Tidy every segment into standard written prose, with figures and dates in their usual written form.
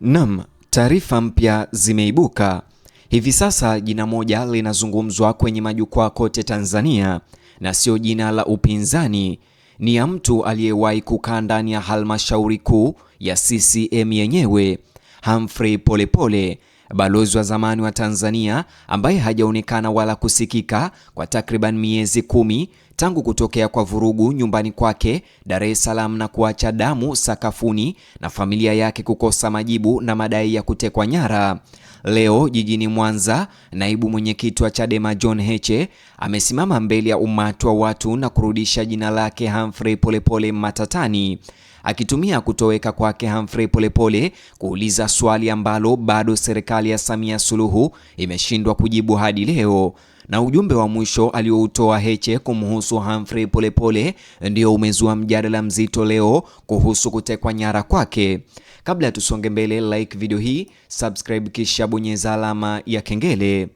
Naam, taarifa mpya zimeibuka. Hivi sasa jina moja linazungumzwa kwenye majukwaa kote Tanzania na sio jina la upinzani. Ni ya mtu aliyewahi kukaa ndani ya halmashauri kuu ya CCM yenyewe, Humphrey Polepole, balozi wa zamani wa Tanzania ambaye hajaonekana wala kusikika kwa takriban miezi 10 tangu kutokea kwa vurugu nyumbani kwake Dar es Salaam na kuacha damu sakafuni na familia yake kukosa majibu na madai ya kutekwa nyara. Leo jijini Mwanza, naibu mwenyekiti wa Chadema John Heche amesimama mbele ya umati wa watu na kurudisha jina lake Humphrey Polepole matatani, akitumia kutoweka kwake Humphrey Polepole kuuliza swali ambalo bado serikali ya Samia Suluhu imeshindwa kujibu hadi leo. Na ujumbe wa mwisho alioutoa Heche kumhusu Humphrey Polepole ndio umezua mjadala mzito leo kuhusu kutekwa nyara kwake. Kabla tusonge mbele, like video hii, subscribe kisha bonyeza alama ya kengele.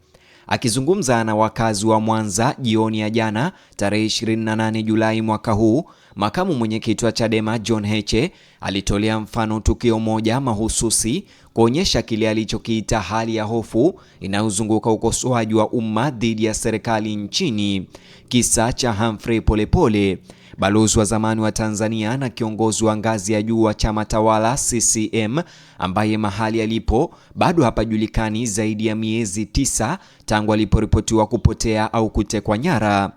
Akizungumza na wakazi wa Mwanza jioni ya jana tarehe 28 Julai mwaka huu, makamu mwenyekiti wa Chadema John Heche alitolea mfano tukio moja mahususi kuonyesha kile alichokiita hali ya hofu inayozunguka ukosoaji wa umma dhidi ya serikali nchini. Kisa cha Humphrey Polepole, balozi wa zamani wa Tanzania na kiongozi wa ngazi ya juu wa chama tawala CCM, ambaye mahali alipo bado hapajulikani zaidi ya miezi 9 tangu aliporipotiwa kupotea au kutekwa nyara.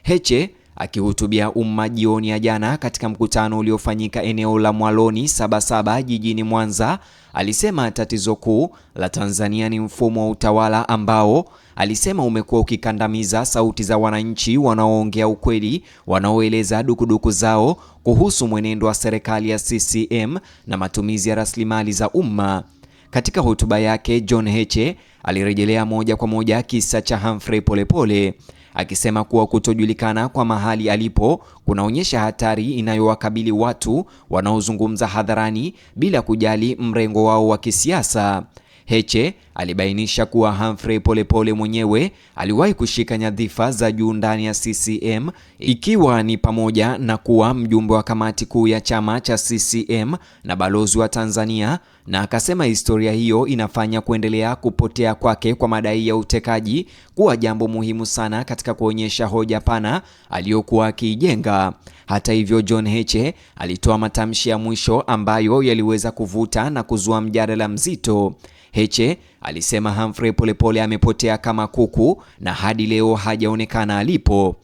Heche akihutubia umma jioni ya jana katika mkutano uliofanyika eneo la Mwaloni Sabasaba jijini Mwanza, alisema tatizo kuu la Tanzania ni mfumo wa utawala ambao alisema umekuwa ukikandamiza sauti za wananchi wanaoongea ukweli, wanaoeleza dukuduku zao kuhusu mwenendo wa serikali ya CCM na matumizi ya rasilimali za umma. Katika hotuba yake, John Heche alirejelea moja kwa moja kisa cha Humphrey Polepole, akisema kuwa kutojulikana kwa mahali alipo kunaonyesha hatari inayowakabili watu wanaozungumza hadharani bila kujali mrengo wao wa kisiasa. Heche alibainisha kuwa Humphrey Polepole mwenyewe aliwahi kushika nyadhifa za juu ndani ya CCM, ikiwa ni pamoja na kuwa mjumbe wa kamati kuu ya chama cha CCM na balozi wa Tanzania, na akasema historia hiyo inafanya kuendelea kupotea kwake kwa madai ya utekaji kuwa jambo muhimu sana katika kuonyesha hoja pana aliyokuwa akiijenga. Hata hivyo, John Heche alitoa matamshi ya mwisho ambayo yaliweza kuvuta na kuzua mjadala mzito. Heche alisema Humphrey Polepole amepotea kama kuku na hadi leo hajaonekana alipo.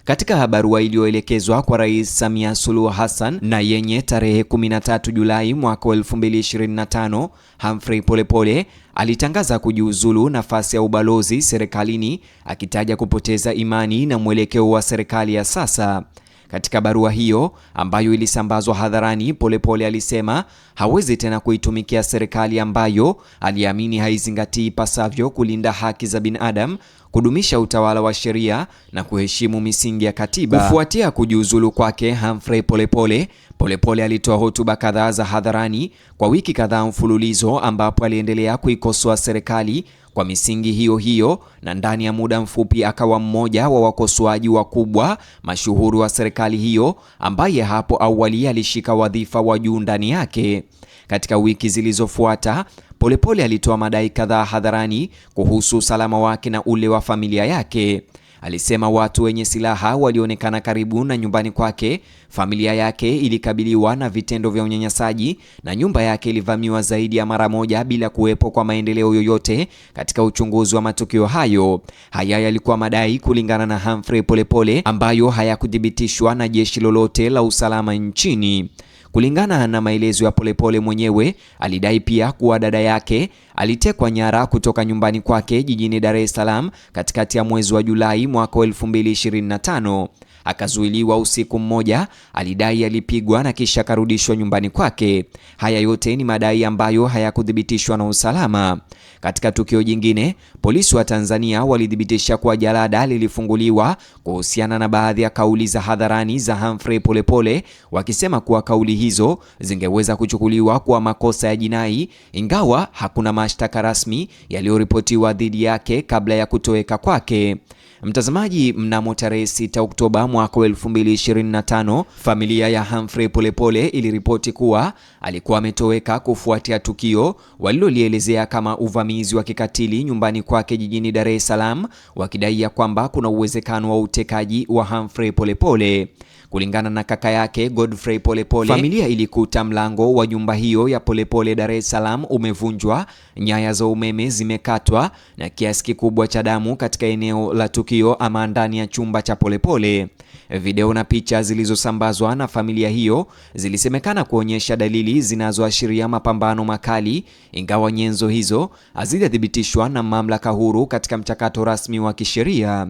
Katika barua iliyoelekezwa kwa Rais Samia Suluhu Hassan na yenye tarehe 13 Julai mwaka 2025, Humphrey Polepole alitangaza kujiuzulu nafasi ya ubalozi serikalini, akitaja kupoteza imani na mwelekeo wa serikali ya sasa. Katika barua hiyo ambayo ilisambazwa hadharani, Polepole alisema hawezi tena kuitumikia serikali ambayo aliamini haizingatii ipasavyo kulinda haki za binadamu, kudumisha utawala wa sheria na kuheshimu misingi ya katiba. Kufuatia kujiuzulu kwake Humphrey Polepole alitoa hotuba kadhaa za hadharani kwa wiki kadhaa mfululizo, ambapo aliendelea kuikosoa serikali kwa misingi hiyo hiyo, na ndani ya muda mfupi akawa mmoja wa wakosoaji wakubwa mashuhuri wa serikali hiyo, ambaye hapo awali alishika wadhifa wa juu ndani yake. Katika wiki zilizofuata, Polepole alitoa madai kadhaa hadharani kuhusu usalama wake na ule wa familia yake. Alisema watu wenye silaha walionekana karibu na nyumbani kwake, familia yake ilikabiliwa na vitendo vya unyanyasaji na nyumba yake ilivamiwa zaidi ya mara moja bila kuwepo kwa maendeleo yoyote katika uchunguzi wa matukio hayo. Haya yalikuwa madai kulingana na Humphrey Polepole ambayo hayakuthibitishwa na jeshi lolote la usalama nchini. Kulingana na maelezo ya Polepole mwenyewe, alidai pia kuwa dada yake alitekwa nyara kutoka nyumbani kwake jijini Dar es Salaam katikati ya mwezi wa Julai mwaka 2025. Akazuiliwa usiku mmoja, alidai alipigwa na kisha karudishwa nyumbani kwake. Haya yote ni madai ambayo hayakuthibitishwa na usalama. Katika tukio jingine, polisi wa Tanzania walithibitisha kuwa jalada lilifunguliwa kuhusiana na baadhi ya kauli za hadharani za Humphrey Polepole, wakisema kuwa kauli hizo zingeweza kuchukuliwa kuwa makosa ya jinai, ingawa hakuna mashtaka rasmi yaliyoripotiwa dhidi yake kabla ya kutoweka kwake. Mtazamaji, mnamo tarehe 6 Oktoba mwaka 2025, familia ya Humphrey Polepole iliripoti kuwa alikuwa ametoweka kufuatia tukio walilolielezea kama uvamizi wa kikatili nyumbani kwake jijini Dar es Salaam, wakidai ya kwamba kuna uwezekano wa utekaji wa Humphrey Polepole. Kulingana na kaka yake Godfrey Polepole, familia ilikuta mlango wa nyumba hiyo ya Polepole Dar es Salaam umevunjwa, nyaya za umeme zimekatwa na kiasi kikubwa cha damu katika eneo la tukio ama ndani ya chumba cha Polepole. Video na picha zilizosambazwa na familia hiyo zilisemekana kuonyesha dalili zinazoashiria mapambano makali, ingawa nyenzo hizo hazijathibitishwa na mamlaka huru katika mchakato rasmi wa kisheria.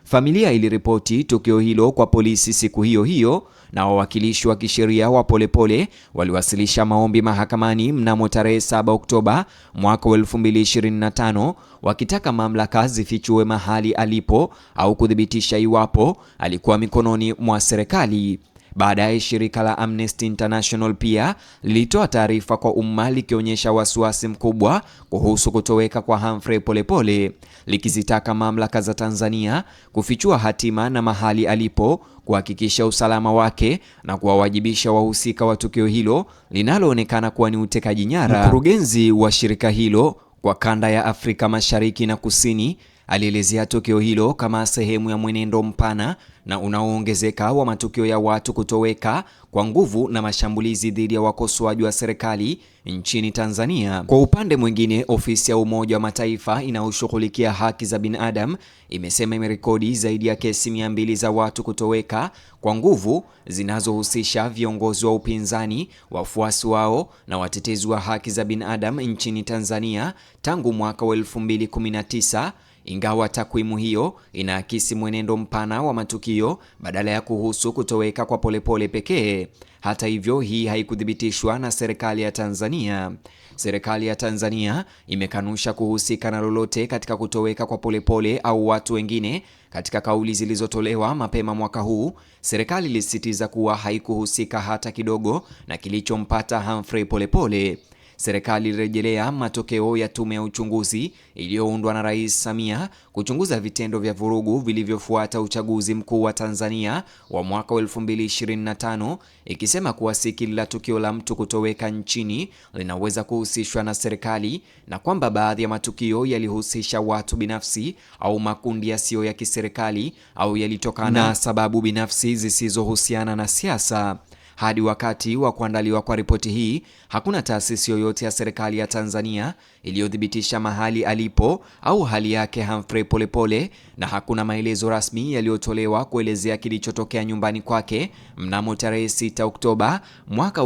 Familia iliripoti tukio hilo kwa polisi siku hiyo hiyo, na wawakilishi wa kisheria wa Polepole waliwasilisha maombi mahakamani mnamo tarehe 7 Oktoba mwaka 2025 wakitaka mamlaka zifichue mahali alipo au kuthibitisha iwapo alikuwa mikononi mwa serikali. Baadaye shirika la Amnesty International pia lilitoa taarifa kwa umma likionyesha wasiwasi mkubwa kuhusu kutoweka kwa Humphrey Polepole, likizitaka mamlaka za Tanzania kufichua hatima na mahali alipo, kuhakikisha usalama wake na kuwawajibisha wahusika wa tukio hilo linaloonekana kuwa ni utekaji nyara. Mkurugenzi wa shirika hilo kwa kanda ya Afrika Mashariki na Kusini alielezea tukio hilo kama sehemu ya mwenendo mpana na unaoongezeka wa matukio ya watu kutoweka kwa nguvu na mashambulizi dhidi ya wakosoaji wa serikali nchini Tanzania. Kwa upande mwingine, ofisi ya Umoja wa Mataifa inayoshughulikia haki za binadamu imesema imerekodi zaidi ya kesi 200 za watu kutoweka kwa nguvu zinazohusisha viongozi wa upinzani, wafuasi wao na watetezi wa haki za binadamu nchini Tanzania tangu mwaka wa 2019. Ingawa takwimu hiyo inaakisi mwenendo mpana wa matukio badala ya kuhusu kutoweka kwa Polepole pekee. Hata hivyo, hii haikuthibitishwa na serikali ya Tanzania. Serikali ya Tanzania imekanusha kuhusika na lolote katika kutoweka kwa Polepole au watu wengine. Katika kauli zilizotolewa mapema mwaka huu, serikali ilisisitiza kuwa haikuhusika hata kidogo na kilichompata Humphrey Polepole. Serikali ilirejelea matokeo ya tume ya uchunguzi iliyoundwa na Rais Samia kuchunguza vitendo vya vurugu vilivyofuata uchaguzi mkuu wa Tanzania wa mwaka 2025, ikisema kuwa si kila tukio la mtu kutoweka nchini linaweza kuhusishwa na serikali, na kwamba baadhi ya matukio yalihusisha watu binafsi au makundi yasiyo ya kiserikali au yalitokana na sababu binafsi zisizohusiana na siasa. Hadi wakati wa kuandaliwa kwa ripoti hii, hakuna taasisi yoyote ya serikali ya Tanzania iliyothibitisha mahali alipo au hali yake Humphrey Polepole, na hakuna maelezo rasmi yaliyotolewa kuelezea kilichotokea nyumbani kwake mnamo tarehe 6 Oktoba mwaka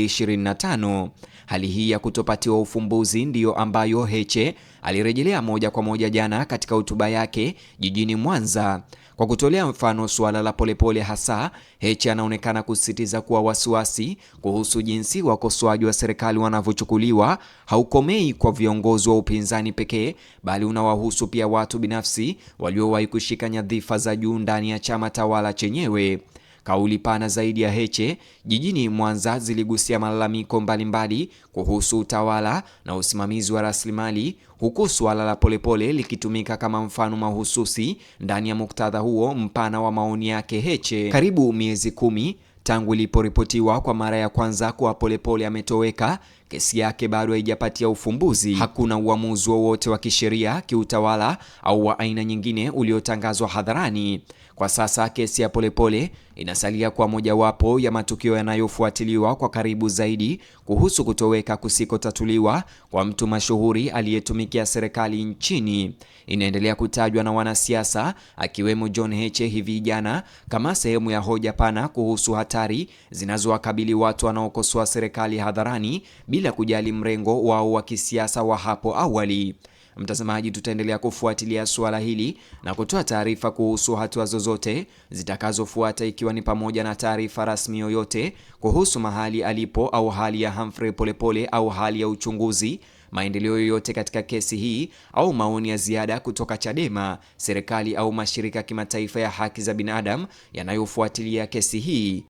2025. Hali hii ya kutopatiwa ufumbuzi ndiyo ambayo Heche alirejelea moja kwa moja jana katika hotuba yake jijini Mwanza. Kwa kutolea mfano suala la Polepole hasa, Heche anaonekana kusisitiza kuwa wasiwasi kuhusu jinsi wakosoaji wa serikali wanavyochukuliwa haukomei kwa viongozi wa upinzani pekee, bali unawahusu pia watu binafsi waliowahi kushika nyadhifa za juu ndani ya chama tawala chenyewe. Kauli pana zaidi ya Heche jijini Mwanza ziligusia malalamiko mbalimbali kuhusu utawala na usimamizi wa rasilimali, huku suala la Polepole likitumika kama mfano mahususi ndani ya muktadha huo mpana wa maoni yake Heche. Karibu miezi 10 tangu iliporipotiwa kwa mara ya kwanza kuwa Polepole ametoweka, kesi yake bado haijapatia ufumbuzi. Hakuna uamuzi wowote wa kisheria, kiutawala au wa aina nyingine uliotangazwa hadharani. Kwa sasa kesi ya Polepole inasalia kwa mojawapo ya matukio yanayofuatiliwa kwa karibu zaidi kuhusu kutoweka kusikotatuliwa kwa mtu mashuhuri aliyetumikia serikali nchini. Inaendelea kutajwa na wanasiasa akiwemo John Heche hivi jana kama sehemu ya hoja pana kuhusu hatari zinazowakabili watu wanaokosoa serikali hadharani bila kujali mrengo wao wa kisiasa wa hapo awali. Mtazamaji, tutaendelea kufuatilia suala hili na kutoa taarifa kuhusu hatua zozote zitakazofuata, ikiwa ni pamoja na taarifa rasmi yoyote kuhusu mahali alipo au hali ya Humphrey Polepole au hali ya uchunguzi, maendeleo yoyote katika kesi hii au maoni ya ziada kutoka Chadema, serikali au mashirika ya kimataifa ya haki za binadamu yanayofuatilia kesi hii.